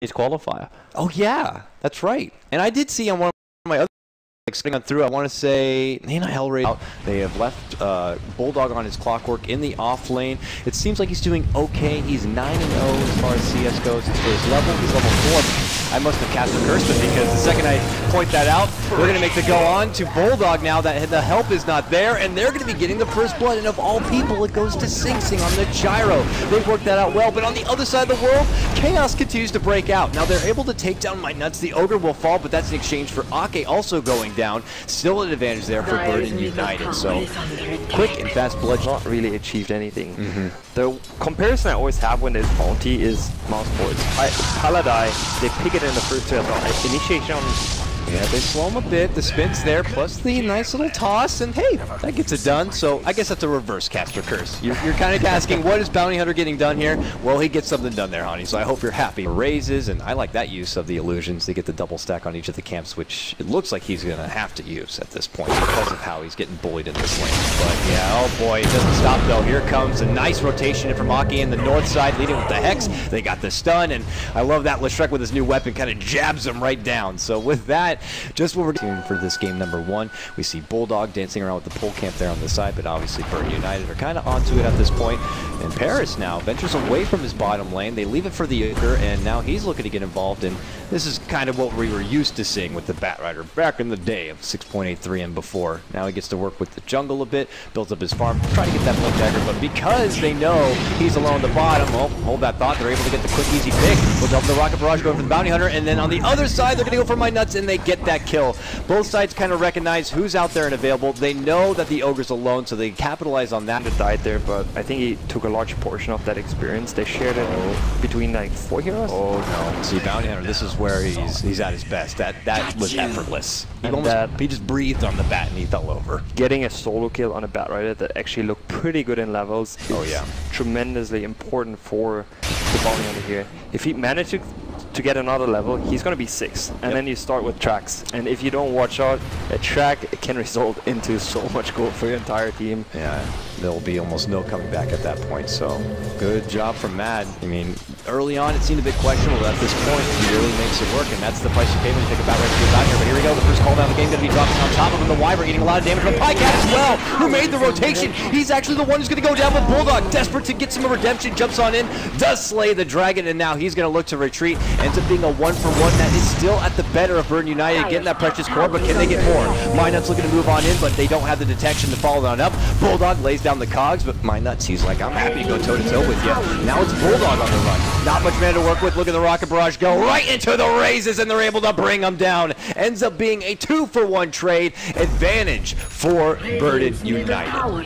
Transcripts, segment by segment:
his qualifier. Oh yeah, that's right. And I did see on one of my other sitting on through, I want to say, Nana Hellraiser. They have left Bulldog on his clockwork in the off lane. It seems like he's doing okay. He's 9-0 as far as CS goes. It's for his level. He's level 4. I must have cast a curse with because the second I point that out, we're going to make the go on to Bulldog now that the help is not there, and they're going to be getting the first blood. And of all people, it goes to Sing Sing on the gyro. They've worked that out well, but on the other side of the world, Chaos continues to break out. Now they're able to take down my nuts. The Ogre will fall, but that's in exchange for Ake also going down. Still an advantage there for Burden United. So quick and fast blood. Not really achieved anything. The comparison I always have when there's bounty is mouse boards. Paladai, they pick it in the first two as well. Initiation on... Yeah, they slow him a bit. The spin's there, plus the nice little toss, and hey, that gets it done. So I guess that's a reverse caster curse. You're kind of asking, what is Bounty Hunter getting done here? Well, he gets something done there, honey. So I hope you're happy. Raises, and I like that use of the illusions. They get the double stack on each of the camps, which it looks like he's going to have to use at this point because of how he's getting bullied in this lane. But yeah, oh boy, it doesn't stop though. Here comes a nice rotation from Aki in the north side, leading with the Hex. They got the stun, and I love that Leshreck with his new weapon kind of jabs him right down. So with that, just what we're doing for this game number 1. We see Bulldog dancing around with the pole camp there on the side, but obviously Burden United are kind of onto it at this point. And Paris now ventures away from his bottom lane. They leave it for the Ogre, and now he's looking to get involved. And this is kind of what we were used to seeing with the Batrider back in the day of 6.83 and before. Now he gets to work with the jungle a bit, builds up his farm, trying to get that blink dagger, but because they know he's alone at the bottom, well, hold that thought, they're able to get the quick, easy pick. We'll dump the Rocket Barrage going for the Bounty Hunter, and then on the other side, they're going to go for my nuts, and they get that kill. Both sides kind of recognize who's out there and available. They know that the Ogre's alone, so they capitalize on that. He died there, but I think he took a large portion of that experience. They shared it between like 4 heroes. Oh no! See, Bounty Hunter, this is where he's at his best. That was effortless. He just breathed on the bat and he fell over. Getting a solo kill on a Batrider that actually looked pretty good in levels. Oh yeah, tremendously important for the Bounty Hunter here. If he managed to get another level, he's going to be 6, and then you start with tracks, and if you don't watch out, a track can result into so much gold for your entire team. Yeah, there'll be almost no coming back at that point, so good job from Mad. I mean, early on it seemed a bit questionable, but at this point he really makes it work, and that's the price you pay when you take a Batrider to get out here. But here we go, the first call down the game going to be dropping on top of him. The Wyvern eating a lot of damage from Pycat as well, who made the rotation. He's actually the one who's going to go down with Bulldog, desperate to get some redemption, jumps on in, does slay the dragon, and now he's going to look to retreat. Ends up being a 1-for-1 that is still at the better of Burden United, getting that precious core, but can they get more? Mynuts looking to move on in, but they don't have the detection to follow on up. Bulldog lays down the cogs, but Mynuts, he's like, I'm happy to go toe-to-toe with you. Now it's Bulldog on the run. Not much mana to work with. Look at the Rocket Barrage go right into the raises, and they're able to bring them down. Ends up being a 2-for-1 trade. Advantage for Burden United.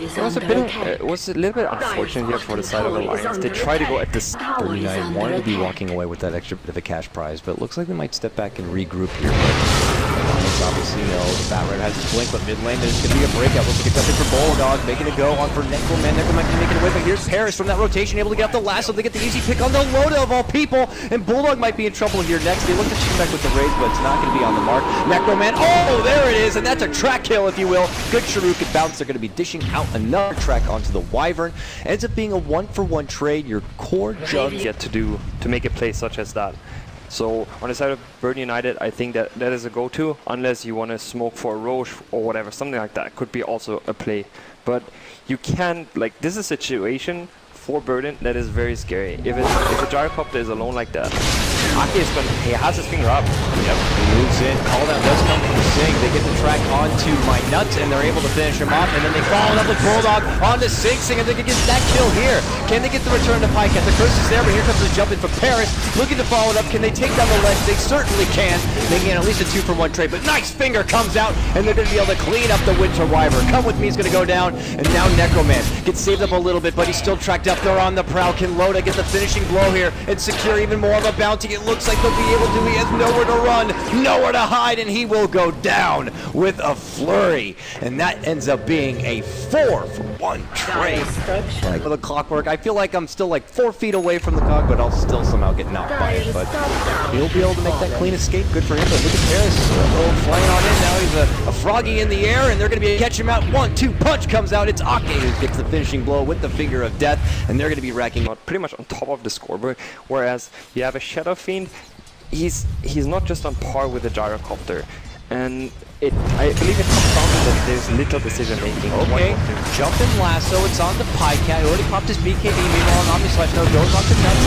It was a little bit unfortunate here for the side of Alliance. They tried to go at this. Burden United wanted to be walking away with that extra bit of a cash prize, but it looks like they might step back and regroup here. Alliance obviously know the Batrider has his blink, but mid lane there's going to be a breakout. Looks like it's something for Bulldog, making a go on for Necroman. Necroman can make it away, but here's Paris from that rotation, able to get up the lasso. They get the easy pick on the Loda of all people, and Bulldog might be in trouble here next. They look to shoot back with the raid, but it's not going to be on the mark. Necroman, oh, there it is, and that's a track kill, if you will. Good Shuriken bounce. They're going to be dishing out another track onto the Wyvern. Ends up being a 1-for-1 trade. Your core jug get to do to make a play such as that. So on the side of Burden United, I think that is a go-to, unless you want to smoke for a Roche or whatever, something like that could be also a play. But you can't, like, this is a situation for Burden that is very scary. If a Gyrocopter is alone like that, Aki is going to, he has his finger up. Yep, he moves in. Call down does come from Sing. They get the track onto my nuts, and they're able to finish him off. And then they follow up with Bulldog onto Sing Sing, and they can get that kill here. Can they get the return to Pycat? The curse is there, but here comes the jump in from Paris. Looking to follow it up. Can they take down the ledge? They certainly can. They get at least a 2-for-1 trade, but nice finger comes out, and they're going to be able to clean up the Winter Wyvern. Come with me is going to go down, and now Necroman gets saved up a little bit, but he's still tracked up. They're on the prowl. Can Loda get the finishing blow here and secure even more of a bounty? It looks like they'll be able to. He has nowhere to run, nowhere to hide, and he will go down with a flurry. And that ends up being a 4-for-1 trade. Like, for the clockwork, I feel like I'm still like 4 feet away from the cog, but I'll still somehow get knocked by it. But he'll be able to make that clean escape. Good for him. But look at Paris flying on in. Now he's a froggy in the air, and they're going to be catch him out. 1-2 punch comes out. It's Ake who gets the finishing blow with the finger of death, and they're going to be racking pretty much on top of the scoreboard. Whereas you have a Shadow Fiend, he's not just on par with the gyrocopter, and I believe it comes down to that there's little decision making. Okay, jumping lasso, it's on the Pycat. He already popped his BKB, meanwhile an Omni-Slash goes on to nuts.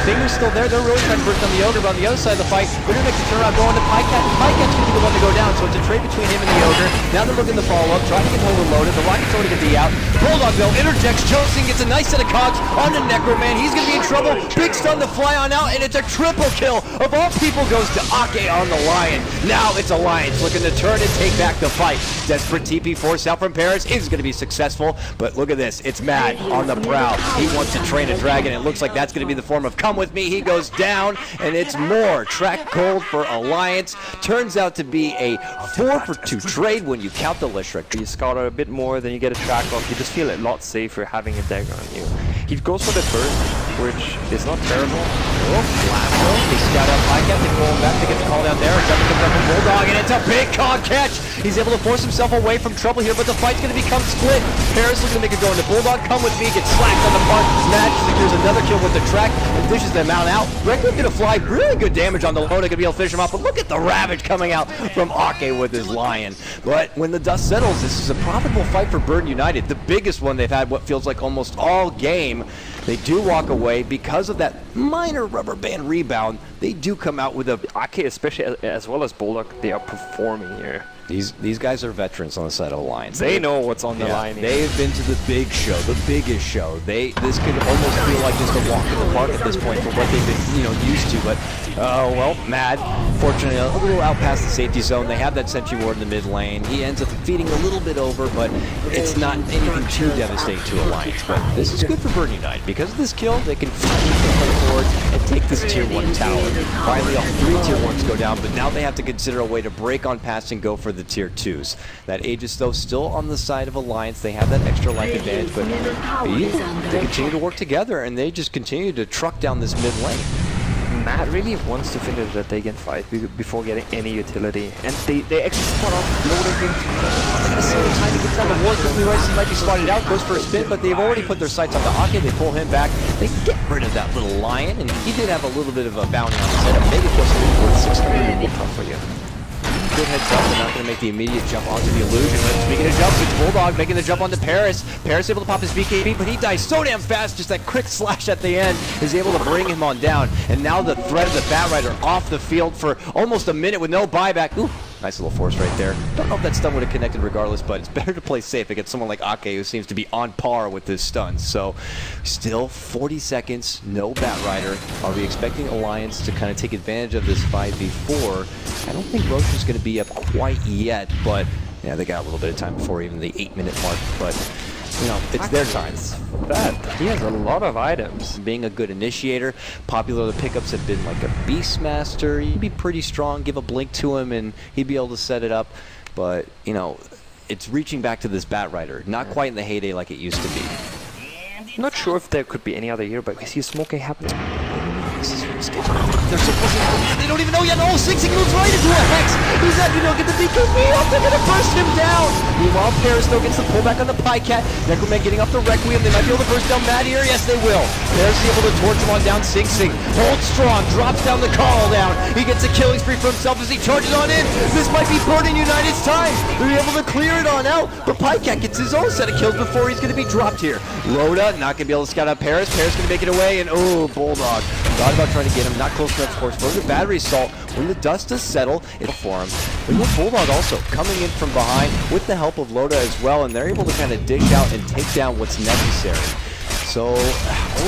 Finger's still there, they're really trying to burst on the Ogre, but on the other side of the fight, they're going to make the turnaround, go on to Pycat, and Pycat's going to be the one to go down, so it's a trade between him and the Ogre. Now they're looking to follow up, trying to get hold of Loaded, the Rocket's already going to be out. Bulldog though, interjects, Joseon gets a nice set of cogs on the Necroman, he's going to be in trouble, big stun to fly on out, and it's a triple kill. Of all people goes to Ake on the Lion. Now it's Alliance looking to turn and take back the fight. Desperate TP force out from Paris is going to be successful, but look at this, it's Mad on the prowl. He wants to train a dragon. It looks like that's going to be the form of come with me. He goes down, and it's more track gold for Alliance. Turns out to be a 4-for-2 trade when you count the Lishra. You scout out a bit more, then you get a track off. You just feel a lot safer having a dagger on you. He goes for the burst, which is not terrible. Oh, Lasso, they scout out Pycat, they pull him back, they get the call down there, jumping comes up from Bulldog, and it's a big cog catch! He's able to force himself away from trouble here, but the fight's going to become split. Paris looking to make it go into Bulldog, come with me, gets slacked on the park, Mad secures another kill with the track, and dishes them out. Reckon going to fly, really good damage on the Loda, going to be able to finish him off, but look at the ravage coming out from Ake with his Lion. But when the dust settles, this is a profitable fight for Burn United, the biggest one they've had what feels like almost all game. They do walk away because of that minor rubber band rebound. They do come out with a Ake, especially as well as Bulldog, they are performing here. These guys are veterans on the side of Alliance. They know what's on the line here. They've been to the big show, the biggest show. This could almost feel like just a walk in the park at this point for what they've been, used to. But oh well, Mad, fortunately, a little out past the safety zone. They have that sentry ward in the mid lane. He ends up feeding a little bit over, but it's not anything too devastating to Alliance. But this is good for Burn United. Because of this kill, they can finally play forward and take this tier 1 tower. Finally, all 3 tier 1s go down, but now they have to consider a way to break on past and go for the tier 2s. That Aegis, though, still on the side of Alliance. They have that extra life advantage, but they continue to work together, and they just continue to truck down this mid lane. Matt really wants to finish that Dagon fight before getting any utility, and they actually spot off Loaded. Time to get down the ward quickly. He might be spotted out, goes for a spin, but they've already put their sights on the Ake. They pull him back. They get rid of that little Lion, and he did have a little bit of a bounty on his head. A mega kill worth 600 will come for you. Good heads up, they're not going to make the immediate jump onto the illusion. But speaking of jumps, it's Bulldog making the jump onto Paris. Paris able to pop his BKB, but he dies so damn fast. Just that quick slash at the end is able to bring him on down. And now the threat of the Batrider off the field for almost a minute with no buyback. Ooh, nice little force right there. Don't know if that stun would have connected regardless, but it's better to play safe against someone like Ake, who seems to be on par with his stuns. So still 40 seconds, no Batrider. Are we expecting Alliance to kind of take advantage of this 5v4? I don't think Roche is going to be up quite yet, but yeah, they got a little bit of time before even the 8-minute mark, but it's their time. He has a lot of items. Being a good initiator, popular the pickups have been like a Beastmaster. He'd be pretty strong, give a blink to him, and he'd be able to set it up, but it's reaching back to this Batrider, not quite in the heyday like it used to be. Not sure if there could be any other here, but I see smoking happening. This is risky. They don't even know yet. Oh, Sixing moves right into a Hex. He's not going to get the BKB off. They're going to burst him down. Meanwhile, Paris though gets the pullback on the Pycat. Necroman getting off the Requiem. They might be able to burst down Mad here. Yes, they will. Paris is able to torch him on down. Sing holds strong, drops down the call down. He gets a killing spree for himself as he charges on in. This might be Burn United's time. They're able to clear it on out, but Pycat gets his own set of kills before he's going to be dropped here. Loda not going to be able to scout out Paris. Paris going to make it away, and oh, Bulldog. Thought about trying to get him, not close enough, of course, for the battery assault. When the dust does settle, it'll for him. But you have Bulldog also coming in from behind with the help of Loda as well, and they're able to kind of dish out and take down what's necessary. So,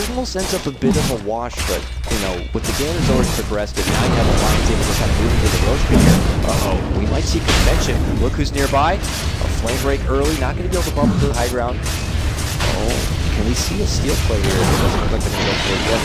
almost ends up a bit of a wash, but, with the game has already progressed, and now you have Alliance able to kind of move into the Roche here. Uh-oh, we might see convention. Look who's nearby. A flame break early, not going to be able to bump to the high ground. Oh. Can we see a steal play here? It doesn't look like they're going to go for it yet.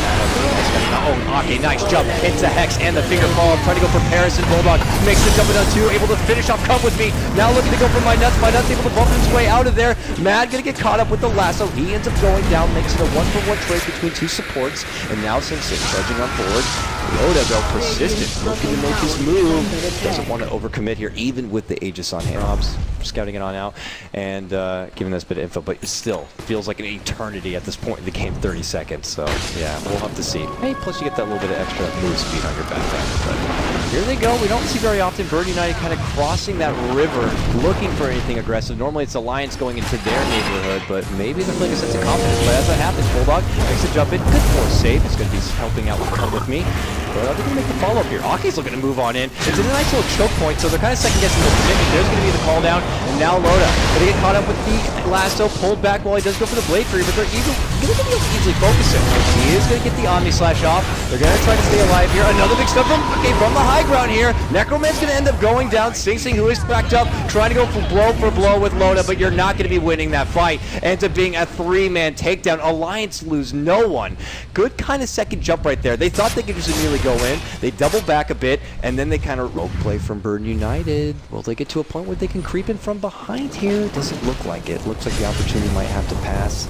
Oh, okay, nice jump. Hits the Hex and the finger fall. Trying to go for Paris, and Bulldog makes the jump on 2. Able to finish off Come With Me. Now looking to go for My Nuts. My Nuts able to bump his way out of there. Mad going to get caught up with the lasso. He ends up going down. Makes it a 1-for-1 trade between 2 supports. And now Sensei charging on forward. Dota, though, persistent, looking to make his move. Doesn't want to overcommit here, even with the Aegis on hand. Rob's scouting it on out and giving this bit of info, but it still feels like an eternity at this point in the game, 30 seconds. So, yeah, we'll have to see. Hey, plus you get that little bit of extra move speed on your backpack. But here they go. We don't see very often Bird United kind of crossing that river, looking for anything aggressive. Normally it's Alliance going into their neighborhood, but maybe there's like a sense of confidence. But as that happens, Bulldog makes a jump in. Good force save. It's going to be helping out with Come With Me. But they're going to make the follow-up here. Aki's looking to move on in. It's a nice little choke point, so they're kind of second-guessing the commitment. There's going to be the call down, and now Loda going to get caught up with the lasso, pulled back while he does go for the Blade Fury, but they're going to be able to easily focus him. He is going to get the Omni Slash off. They're going to try to stay alive here. Another big step from Aki from the high ground here. Necroman's going to end up going down. Sing Sing, who is backed up, trying to go for blow with Loda, but you're not going to be winning that fight. Ends up being a 3-man takedown. Alliance lose no one. Good kind of second jump right there. They thought they could just immediately go in. They double back a bit, and then they kind of rogue play from Bird United. Will they get to a point where they can creep in from behind here? Doesn't look like it. Looks like the opportunity might have to pass.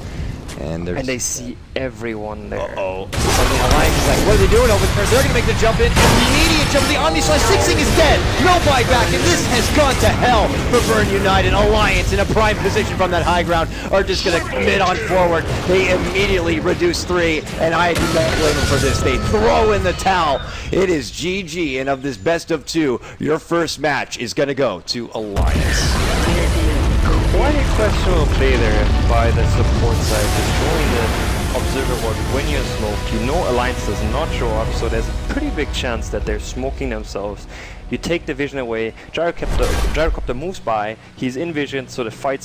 And they see everyone there. Uh-oh. Suddenly Alliance is like, what are they doing over there? They're going to make the jump in. Immediate jump. The Omni Slash. Sing Sing is dead. No buyback, and this has gone to hell for Bird United. Alliance in a prime position from that high ground are just going to commit on forward. They immediately reduce 3, and I do not blame them for this. They throw in the towel. It is GG, and of this best of 2, your first match is going to go to Alliance. Quite a questionable play there by the support side, destroying the observer ward when you're smoked. You know Alliance does not show up, so there's a pretty big chance that they're smoking themselves. You take the vision away, Gyrocopter moves by, he's in vision, so the fight's